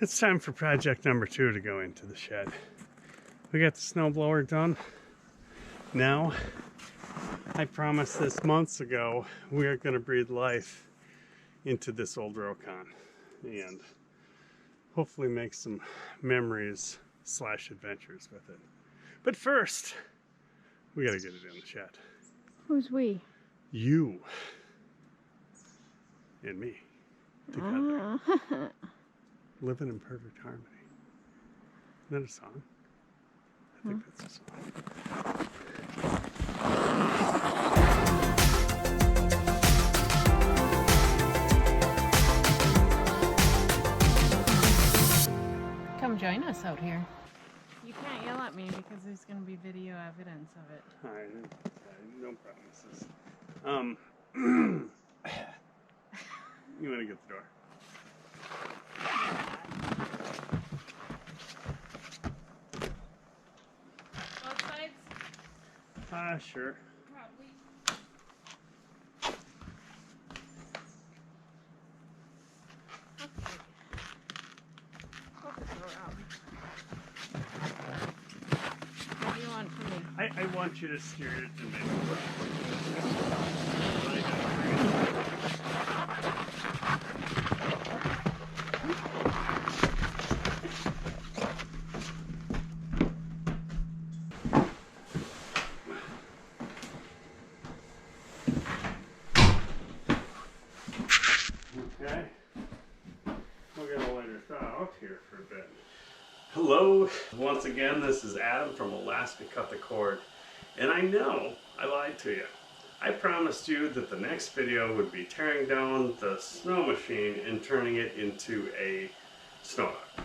It's time for project number 2 to go into the shed. We got the snowblower done. Now, I promised this months ago, we are going to breathe life into this old Rokon and hopefully make some memories / adventures with it. But first, we got to get it in the shed. Who's we? You and me together. Living in perfect harmony. Isn't that a song? I think that's a song. Come join us out here. You can't yell at me because there's going to be video evidence of it. Alright, no promises. You want to get the door? Both sides? Sure. Probably. What do you want from me? I want you to steer it and make it work. Okay. We're going to let her thaw out here for a bit. Hello, once again, this is Adam from Alaska Cut the Cord, and I know I lied to you. I promised you that the next video would be tearing down the snow machine and turning it into a snow dog.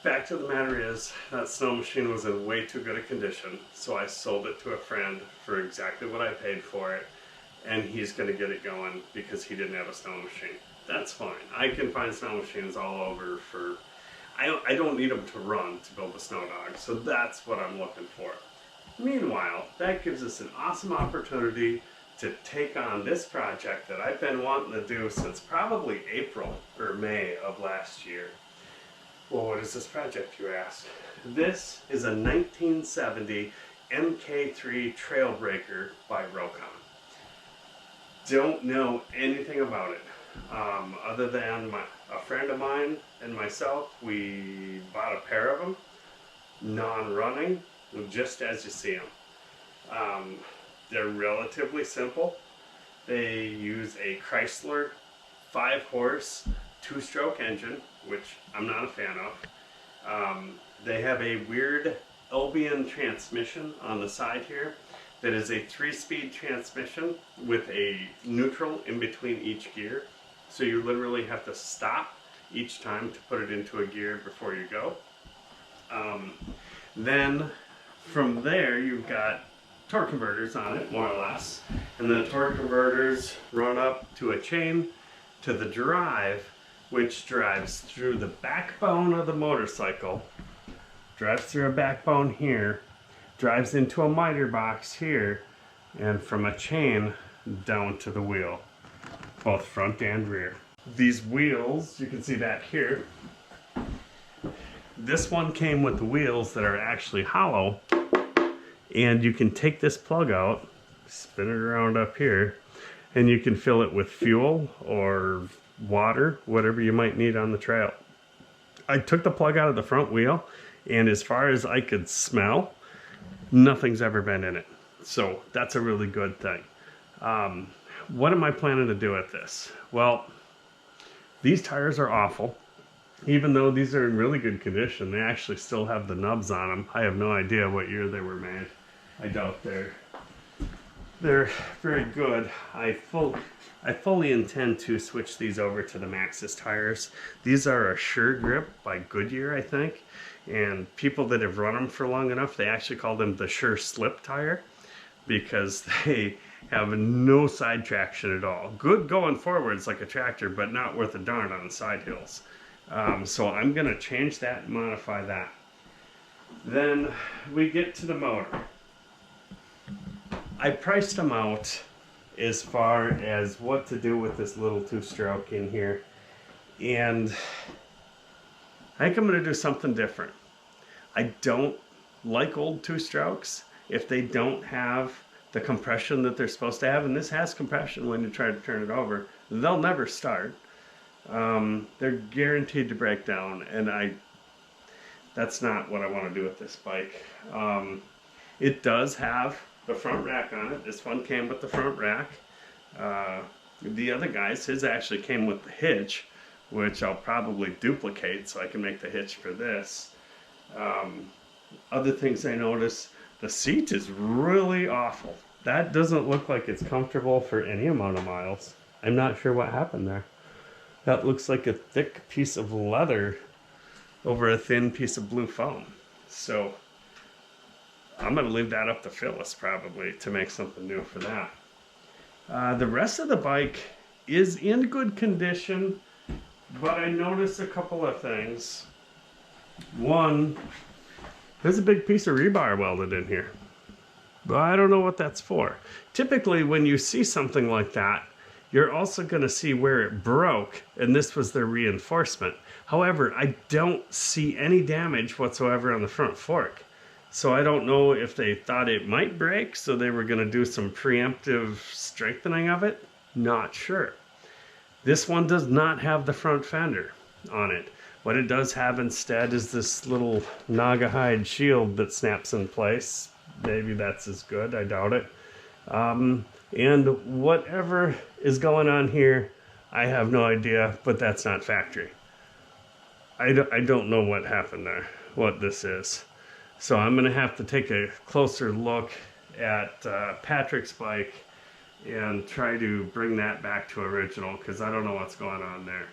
Fact of the matter is, that snow machine was in way too good a condition, so I sold it to a friend for exactly what I paid for it, and he's going to get it going because he didn't have a snow machine. That's fine. I can find snow machines all over for... I don't need them to run to build a snow dog, so that's what I'm looking for. Meanwhile, that gives us an awesome opportunity to take on this project that I've been wanting to do since probably April or May of last year. Well, what is this project, you ask? This is a 1970 MK3 Trailbreaker by Rocon. Don't know anything about it. Other than a friend of mine and myself, we bought a pair of them, non-running, just as you see them. They're relatively simple. They use a Chrysler 5-horse 2-stroke engine, which I'm not a fan of. They have a weird Albion transmission on the side here that is a 3-speed transmission with a neutral in between each gear. So you literally have to stop each time to put it into a gear before you go. Then from there you've got torque converters on it, more or less. And the torque converters run up to a chain to the drive, which drives through the backbone of the motorcycle, drives through a backbone here, drives into a miter box here, and from a chain down to the wheel, both front and rear. These wheels, you can see that here. This one came with the wheels that are actually hollow, and you can take this plug out, spin it around up here, and you can fill it with fuel or water, whatever you might need on the trail. I took the plug out of the front wheel, and as far as I could smell, nothing's ever been in it. So that's a really good thing. What am I planning to do with this? Well, these tires are awful. Even though these are in really good condition, they actually still have the nubs on them. I have no idea what year they were made. I doubt they're very good. I fully intend to switch these over to the Maxxis tires. These are a Sure Grip by Goodyear, I think. And people that have run them for long enough, they actually call them the Sure Slip tire because they have no side traction at all. Good going forwards like a tractor, but not worth a darn on the side hills. So I'm going to change that and modify that. Then we get to the motor. I priced them out as far as what to do with this little 2-stroke in here. And I think I'm going to do something different. I don't like old two-strokes if they don't have the compression that they're supposed to have, and this has compression when you try to turn it over. They'll never start. They're guaranteed to break down, and that's not what I want to do with this bike. It does have the front rack on it. This one came with the front rack. The other guys, his actually came with the hitch, which I'll probably duplicate so I can make the hitch for this. Other things I noticed, the seat is really awful. That doesn't look like it's comfortable for any amount of miles. I'm not sure what happened there. That looks like a thick piece of leather over a thin piece of blue foam. So I'm going to leave that up to Phyllis probably to make something new for that. The rest of the bike is in good condition, but I noticed a couple of things. One, there's a big piece of rebar welded in here, but I don't know what that's for. Typically when you see something like that, you're also going to see where it broke, and this was their reinforcement. However, I don't see any damage whatsoever on the front fork. So I don't know if they thought it might break, so they were going to do some preemptive strengthening of it. Not sure. This one does not have the front fender on it. What it does have instead is this little naga hide shield that snaps in place. Maybe that's as good, I doubt it. And whatever is going on here, I have no idea, but that's not factory. I don't know what happened there, what this is. So I'm going to have to take a closer look at Patrick's bike and try to bring that back to original, because I don't know what's going on there.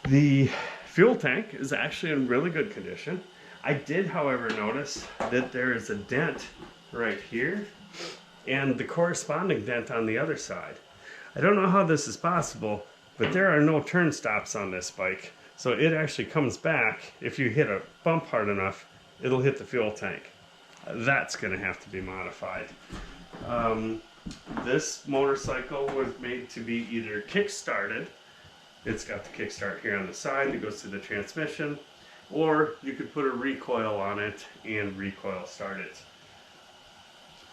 The fuel tank is actually in really good condition. I did, however, notice that there is a dent right here and the corresponding dent on the other side. I don't know how this is possible, but there are no turn stops on this bike. So it actually comes back. If you hit a bump hard enough, it'll hit the fuel tank. That's going to have to be modified. This motorcycle was made to be either kick-started. It's got the kickstart here on the side that goes to the transmission, or you could put a recoil on it and recoil start it.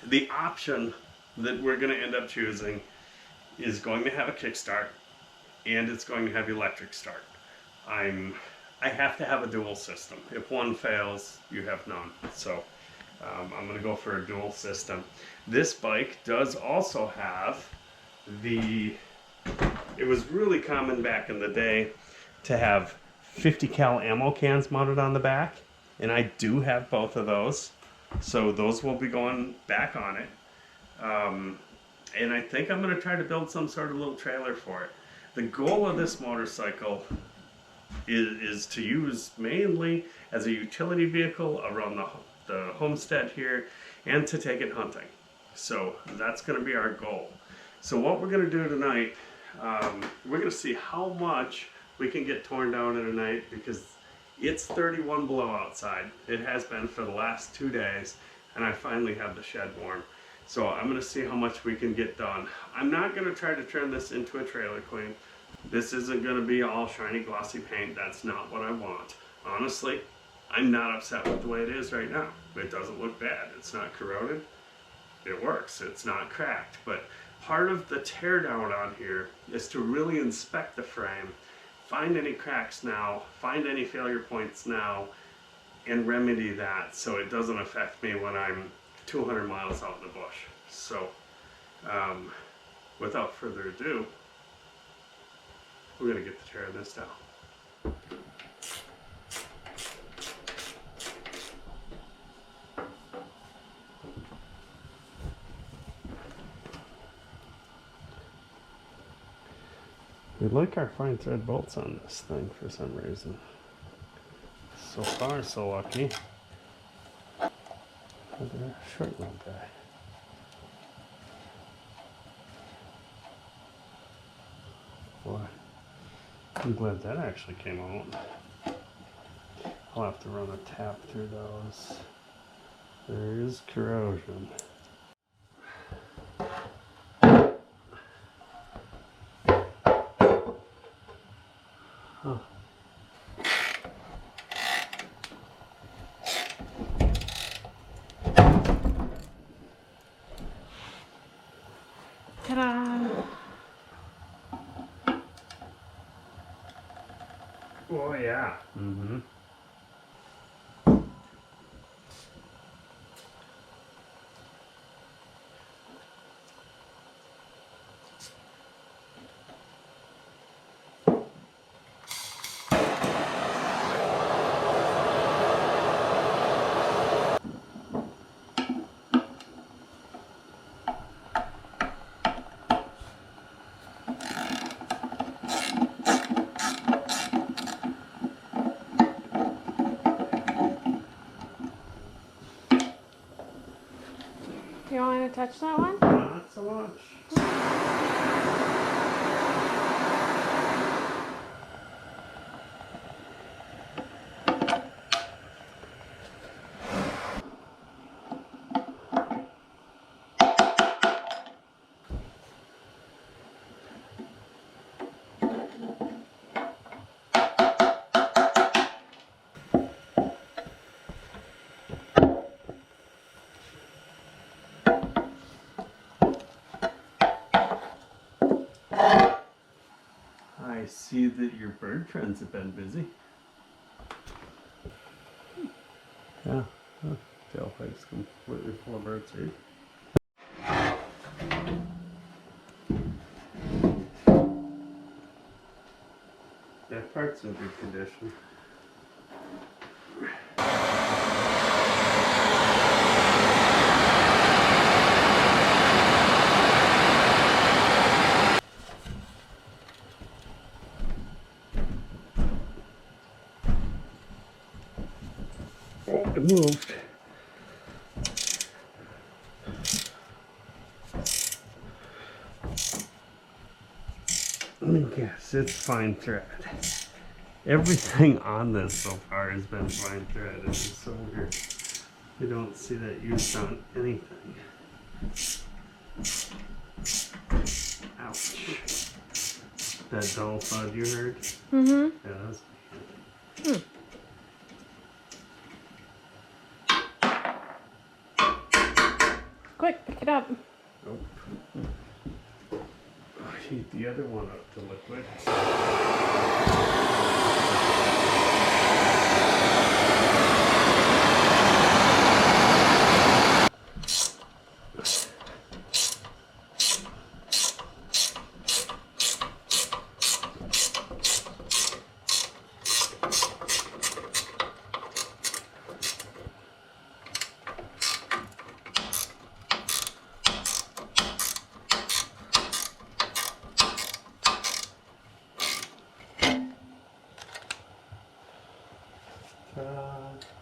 The option that we're going to end up choosing is going to have a kickstart, and it's going to have electric start. I have to have a dual system. If one fails, you have none. So I'm going to go for a dual system. This bike does also have it was really common back in the day to have 50 cal ammo cans mounted on the back, and I do have both of those. So those will be going back on it. And I think I'm going to try to build some sort of little trailer for it. The goal of this motorcycle is to use mainly as a utility vehicle around the homestead here, and to take it hunting. So that's going to be our goal. So what we're going to do tonight, we're going to see how much we can get torn down in a night, because it's 31 below outside. It has been for the last 2 days, and I finally have the shed warm. So I'm going to see how much we can get done. I'm not going to try to turn this into a trailer queen. This isn't going to be all shiny glossy paint. That's not what I want. Honestly, I'm not upset with the way it is right now. It doesn't look bad. It's not corroded. It works. It's not cracked. But part of the teardown on here is to really inspect the frame, find any cracks now, find any failure points now, and remedy that so it doesn't affect me when I'm 200 miles out in the bush. So without further ado, we're going to get to tearing this down. We like our fine thread bolts on this thing for some reason. So far, so lucky. Look at that short little guy. Boy, I'm glad that actually came out. I'll have to run a tap through those. There is corrosion. You want to touch that one? Not so much. I see that your bird friends have been busy. Yeah, tailpipe's completely full of birds here. That part's in good condition. Oh, it moved. Yes, it's fine thread. Everything on this so far has been fine thread. It's just so weird. You don't see that used on anything. Ouch. That dull thud you heard? Mm-hmm. Yeah, that's Quick, pick it up. Nope. Oh, heat the other one up to liquid.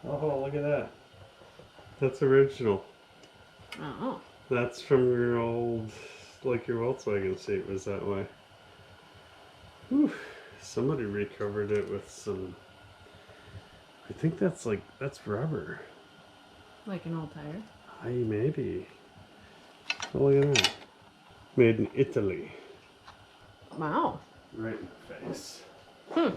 Oh, look at that. That's original. Oh. That's from your old, like your Volkswagen seat was that way. Whew. Somebody recovered it with some, I think that's rubber. Like an old tire? Maybe. Oh, look at that. Made in Italy. Wow. Right in the face. Hmm.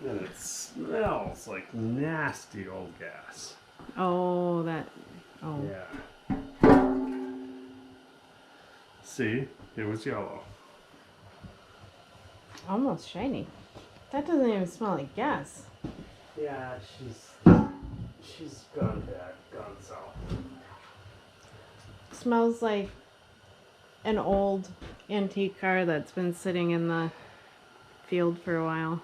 And it smells like nasty old gas. Oh, that. Oh. Yeah. See? It was yellow. Almost shiny. That doesn't even smell like gas. Yeah, she's gone back, gone south. Smells like an old antique car that's been sitting in the field for a while.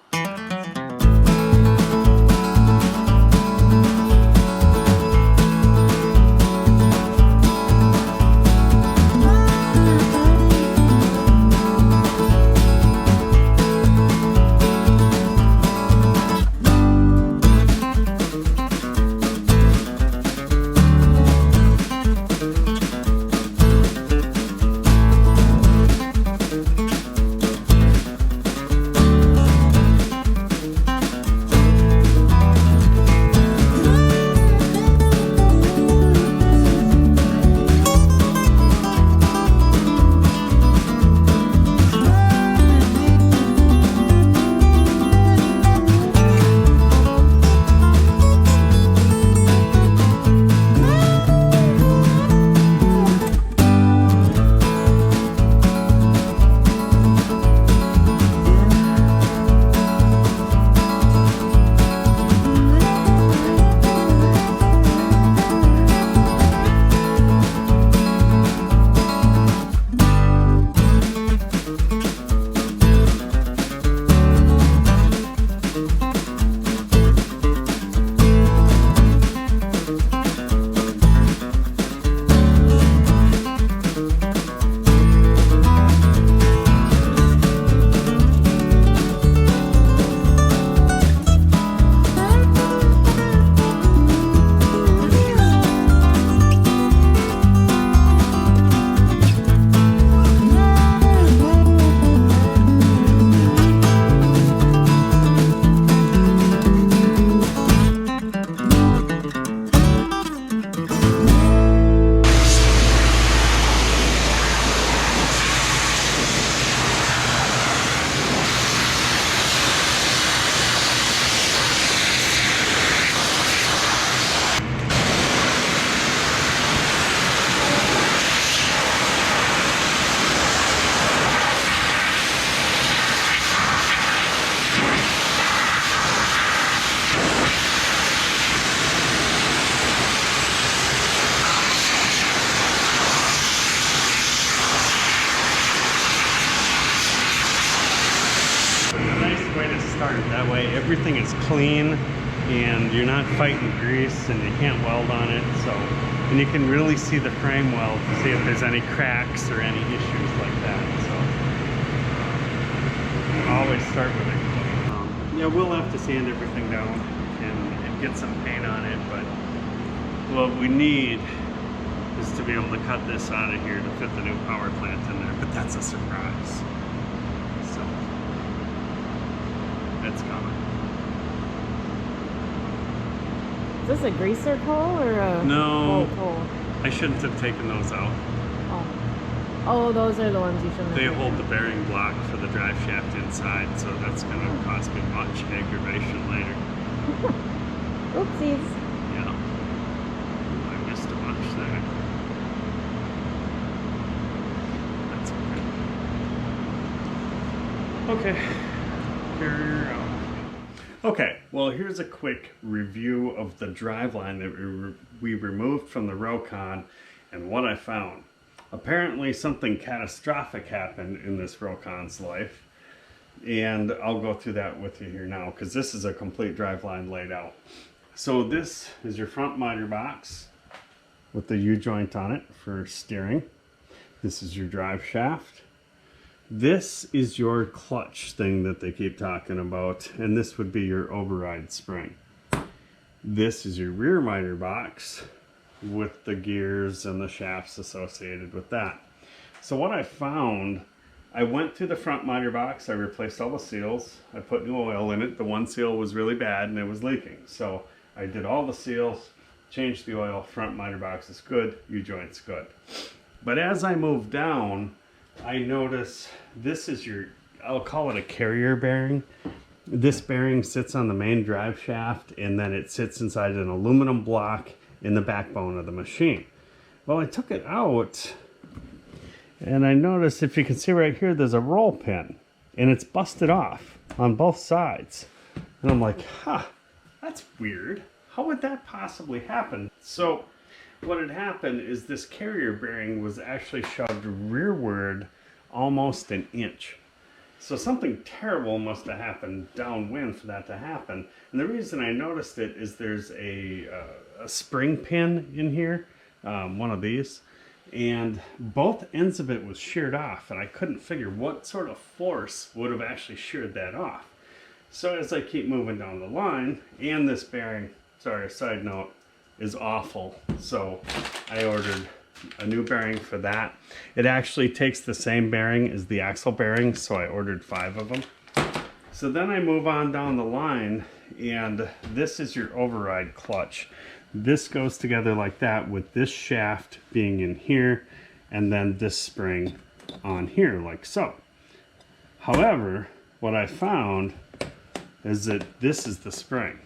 everything is clean and you're not fighting grease and you can't weld on it. So, and you can really see the frame weld to see if there's any cracks or any issues like that. So always start with it clean. Yeah, we'll have to sand everything down and get some paint on it, but what we need is to be able to cut this out of here to fit the new power plant in there, but that's a surprise. So it's coming. Is this a greaser hole or a bolt hole? I shouldn't have taken those out. Oh, those are the ones you shouldn't have They taken hold out. the bearing block for the drive shaft inside, so that's going to cost me much aggravation later. Oopsies. Yeah. I missed a bunch there. That's okay. Okay. Carrier out. Okay, well here's a quick review of the driveline that we removed from the Rokon and what I found. Apparently something catastrophic happened in this Rokon's life, and I'll go through that with you here now because this is a complete driveline laid out. So this is your front miter box with the U-joint on it for steering. This is your drive shaft. This is your clutch thing that they keep talking about, and this would be your override spring. This is your rear miter box with the gears and the shafts associated with that. So what I found, I went through the front miter box, I replaced all the seals, I put new oil in it. The one seal was really bad and it was leaking. So I did all the seals, changed the oil, front miter box is good, U-joint's good. But as I moved down, I notice this is your, I'll call it a carrier bearing. This bearing sits on the main drive shaft and then it sits inside an aluminum block in the backbone of the machine. Well, I took it out and I noticed, if you can see right here, there's a roll pin and it's busted off on both sides. And I'm like, huh, that's weird. How would that possibly happen? So what had happened is this carrier bearing was actually shoved rearward almost an inch. So something terrible must have happened downwind for that to happen. And the reason I noticed it is there's a spring pin in here, one of these, and both ends of it was sheared off, and I couldn't figure what sort of force would have actually sheared that off. So as I keep moving down the line, and this bearing, sorry, a side note, is awful. So I ordered a new bearing for that. It actually takes the same bearing as the axle bearing, so I ordered 5 of them. So then I move on down the line, and this is your override clutch. This goes together like that with this shaft being in here, and then this spring on here like so. However, what I found is that this is the spring.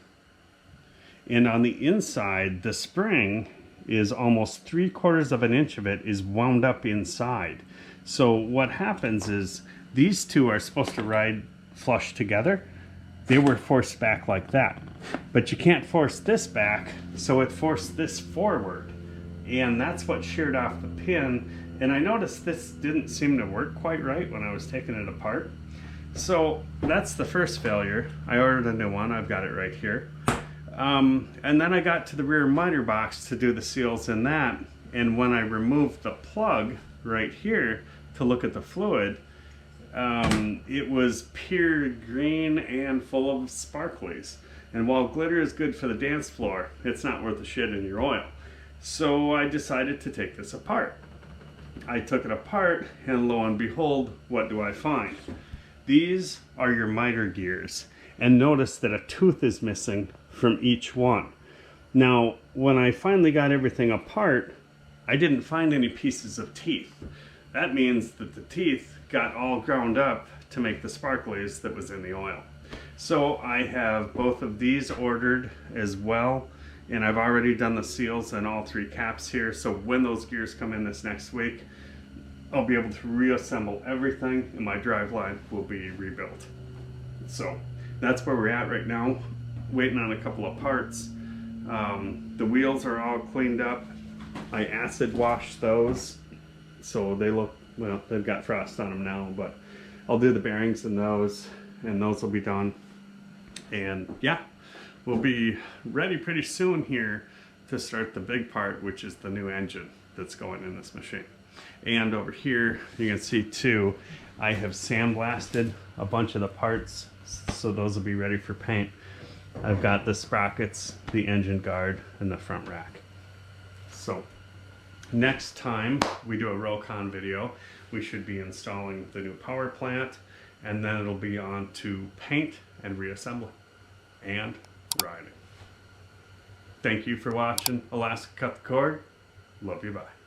And on the inside, the spring is almost 3/4 of an inch of it is wound up inside. So what happens is these two are supposed to ride flush together. They were forced back like that. But you can't force this back, so it forced this forward. And that's what sheared off the pin. And I noticed this didn't seem to work quite right when I was taking it apart. So that's the first failure. I ordered a new one, I've got it right here. And then I got to the rear miter box to do the seals in that, and when I removed the plug right here to look at the fluid, it was pure green and full of sparklies. And while glitter is good for the dance floor, it's not worth the shit in your oil. So I decided to take this apart. I took it apart, and lo and behold, what do I find? These are your miter gears, and notice that a tooth is missing from each one. Now, when I finally got everything apart, I didn't find any pieces of teeth. That means that the teeth got all ground up to make the sparklies that was in the oil. So I have both of these ordered as well, and I've already done the seals on all 3 caps here, so when those gears come in this next week, I'll be able to reassemble everything and my driveline will be rebuilt. So that's where we're at right now, waiting on a couple of parts. The wheels are all cleaned up. I acid washed those, so they look, well, they've got frost on them now, but I'll do the bearings in those, and those will be done. And yeah, we'll be ready pretty soon here to start the big part, which is the new engine that's going in this machine. And over here, you can see too, I have sandblasted a bunch of the parts, so those will be ready for paint. I've got the sprockets, the engine guard, and the front rack. So next time we do a Rokon video, we should be installing the new power plant, and then it'll be on to paint and reassembly and riding. Thank you for watching Alaska Cut the Cord. Love you, bye.